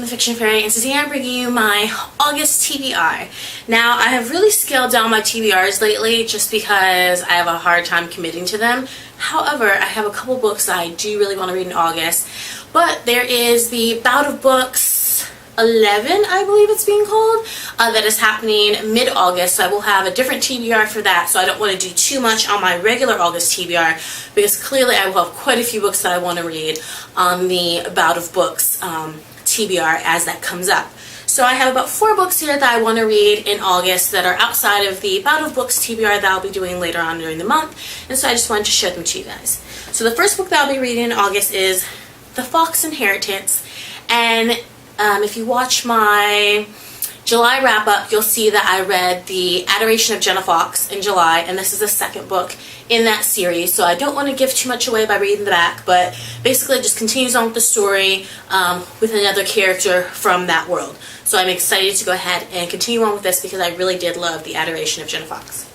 the Fiction Fairy, and today I'm bringing you my August TBR. Now, I have really scaled down my TBRs lately just because I have a hard time committing to them. However, I have a couple books that I do really want to read in August. But there is the Bout of Books 11, I believe it's being called, that is happening mid-August. So I will have a different TBR for that, so I don't want to do too much on my regular August TBR because clearly I will have quite a few books that I want to read on the Bout of Books TBR as that comes up. So I have about 4 books here that I want to read in August that are outside of the Bout of Books TBR that I'll be doing later on during the month, and so I just wanted to show them to you guys. So the first book that I'll be reading in August is The Fox Inheritance, and if you watch my July wrap-up, you'll see that I read The Adoration of Jenna Fox in July, and this is the second book in that series, so I don't want to give too much away by reading the back, but basically it just continues on with the story with another character from that world. So I'm excited to go ahead and continue on with this because I really did love The Adoration of Jenna Fox.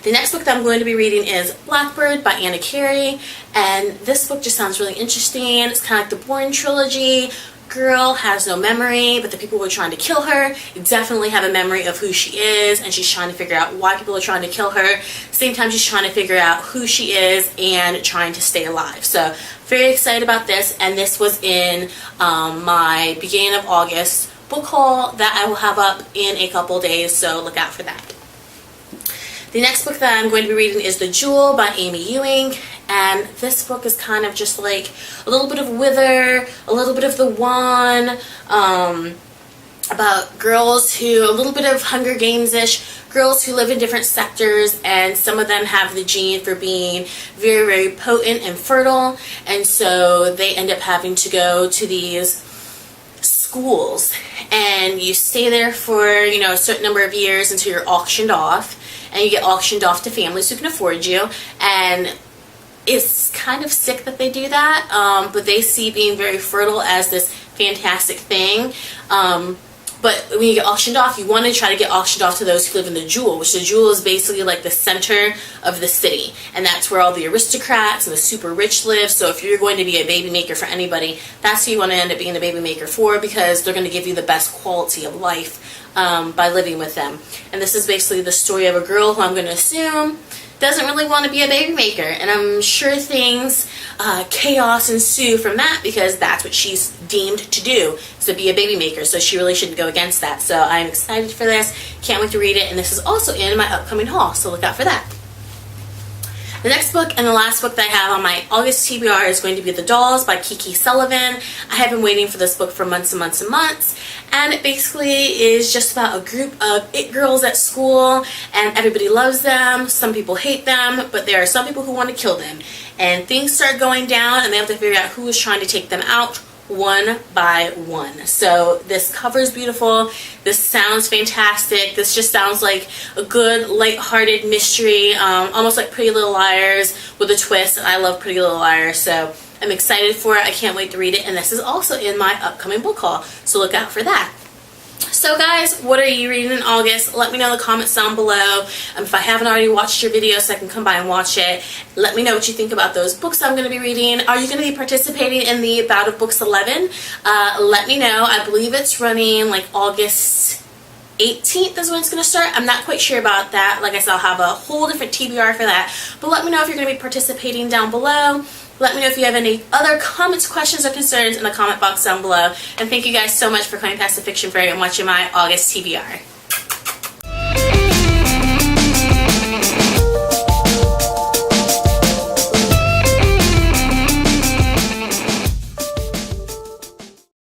The next book that I'm going to be reading is Blackbird by Anna Carey, and this book just sounds really interesting. It's kind of like the Bourne trilogy. Girl has no memory, but the people who are trying to kill her definitely have a memory of who she is, and she's trying to figure out why people are trying to kill her. Same time, she's trying to figure out who she is and trying to stay alive. So very excited about this, and this was in my beginning of August book haul that I will have up in a couple days, so look out for that. The next book that I'm going to be reading is The Jewel by Amy Ewing, and this book is kind of just like a little bit of Wither, a little bit of The One, about girls who, a little bit of Hunger Games-ish, girls who live in different sectors, and some of them have the gene for being very, very potent and fertile, and so they end up having to go to these schools, and you stay there for, you know, a certain number of years until you're auctioned off, and you get auctioned off to families who can afford you, and it's kind of sick that they do that, but they see being very fertile as this fantastic thing. But when you get auctioned off, you want to try to get auctioned off to those who live in the Jewel, which the Jewel is basically like the center of the city. And that's where all the aristocrats and the super rich live. So if you're going to be a baby maker for anybody, that's who you want to end up being a baby maker for, because they're going to give you the best quality of life by living with them. And this is basically the story of a girl who I'm going to assume doesn't really want to be a baby maker, and I'm sure chaos ensue from that because that's what she's deemed to do, is to be a baby maker, so she really shouldn't go against that. So I'm excited for this, can't wait to read it, and this is also in my upcoming haul, so look out for that. The next book and the last book that I have on my August TBR is going to be The Dolls by Kiki Sullivan. I have been waiting for this book for months and months and months, and it basically is just about a group of it girls at school, and everybody loves them, some people hate them, but there are some people who want to kill them, and things start going down and they have to figure out who is trying to take them out one by one. So this cover is beautiful, this sounds fantastic, this just sounds like a good light-hearted mystery, almost like Pretty Little Liars with a twist, and I love Pretty Little Liars, so I'm excited for it, I can't wait to read it, and this is also in my upcoming book haul, so look out for that. So guys, what are you reading in August? Let me know in the comments down below. If I haven't already watched your video, so I can come by and watch it. Let me know what you think about those books I'm going to be reading. Are you going to be participating in the Bout of Books 11? Let me know. I believe it's running like August 18th is when it's going to start. I'm not quite sure about that. Like I said, I'll have a whole different TBR for that. But let me know if you're going to be participating down below. Let me know if you have any other comments, questions, or concerns in the comment box down below. And thank you guys so much for coming past the Fiction Fairy and watching my August TBR.